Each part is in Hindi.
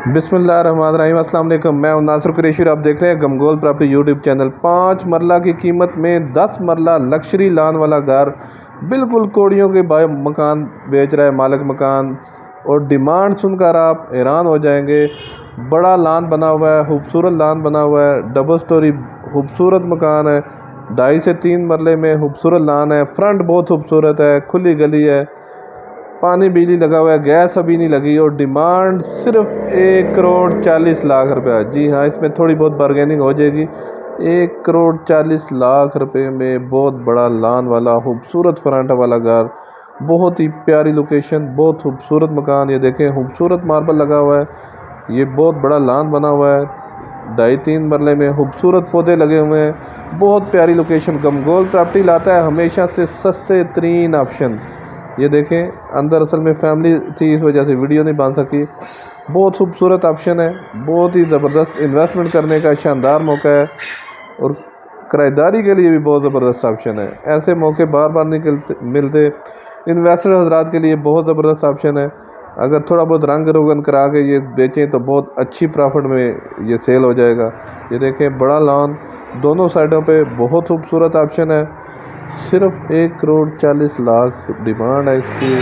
बिस्मिल्लाहिर्रहमानिर्रहीम। अस्सलाम वालेकुम। मैं नासिर कुरैशी और आप देख रहे हैं गमगोल प्रॉपर्टी यूट्यूब चैनल। 5 मरला की कीमत में 10 मरला लग्जरी लान वाला घर, बिल्कुल कोड़ियों के भाई मकान बेच रहा है मालिक मकान, और डिमांड सुनकर आप हैरान हो जाएंगे। बड़ा लान बना हुआ है, खूबसूरत लान बना हुआ है, डबल स्टोरी खूबसूरत मकान है, 2.5 से 3 मरले में खूबसूरत लान है। फ्रंट बहुत खूबसूरत है, खुली गली है, पानी बिजली लगा हुआ है, गैस अभी नहीं लगी, और डिमांड सिर्फ 1,40,00,000 रुपया। जी हाँ, इसमें थोड़ी बहुत बारगेनिंग हो जाएगी। 1,40,00,000 रुपये में बहुत बड़ा लान वाला खूबसूरत फ्रंट वाला घर, बहुत ही प्यारी लोकेशन, बहुत खूबसूरत मकान। ये देखें, खूबसूरत मार्बल लगा हुआ है, ये बहुत बड़ा लान बना हुआ है, 2.5-3 मरले में खूबसूरत पौधे लगे हुए हैं, बहुत प्यारी लोकेशन। गमगोल प्रॉपर्टी लाता है हमेशा से सस्ते तरीन ऑप्शन। ये देखें, अंदर असल में फैमिली थी, इस वजह से वीडियो नहीं बन सकी। बहुत खूबसूरत ऑप्शन है, बहुत ही ज़बरदस्त इन्वेस्टमेंट करने का शानदार मौका है, और किराएदारी के लिए भी बहुत ज़बरदस्त ऑप्शन है। ऐसे मौके बार बार नहीं मिलते। इन्वेस्टर हजरात के लिए बहुत ज़बरदस्त ऑप्शन है। अगर थोड़ा बहुत रंग रोगन करा के ये बेचें तो बहुत अच्छी प्रॉफिट में ये सेल हो जाएगा। ये देखें, बड़ा लॉन, दोनों साइडों पे बहुत खूबसूरत ऑप्शन है। सिर्फ 1,40,00,000 डिमांड है इसकी।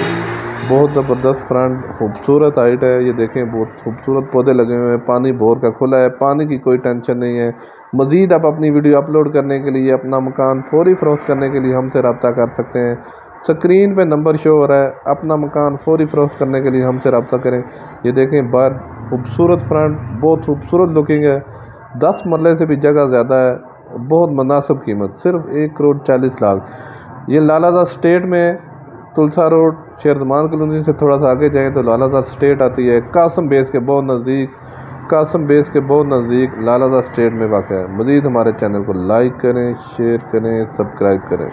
बहुत ज़बरदस्त फ्रंट, खूबसूरत हाइट है। ये देखें, बहुत खूबसूरत पौधे लगे हुए हैं, पानी बोर का खुला है, पानी की कोई टेंशन नहीं है। मज़ीद आप अपनी वीडियो अपलोड करने के लिए, अपना मकान फौरी फ़रोख्त करने के लिए हमसे रब्ता कर सकते हैं। स्क्रीन पे नंबर शो हो रहा है, अपना मकान फौरी फ़रोख्त करने के लिए हमसे रब्ता करें। ये देखें, बाहर खूबसूरत फ्रंट, बहुत खूबसूरत लुकिंग है, 10 मरले से भी जगह ज़्यादा है, बहुत मुनासिब कीमत, सिर्फ 1,40,00,000। ये लालाजाद स्टेट में, तुलसा रोड, शेरजमान कॉलोनी से थोड़ा सा आगे जाएं तो लालाजाद स्टेट आती है। कासम बेस के बहुत नज़दीक लालाजाद स्टेट में वाक़ है। मज़ीद हमारे चैनल को लाइक करें, शेयर करें, सब्सक्राइब करें।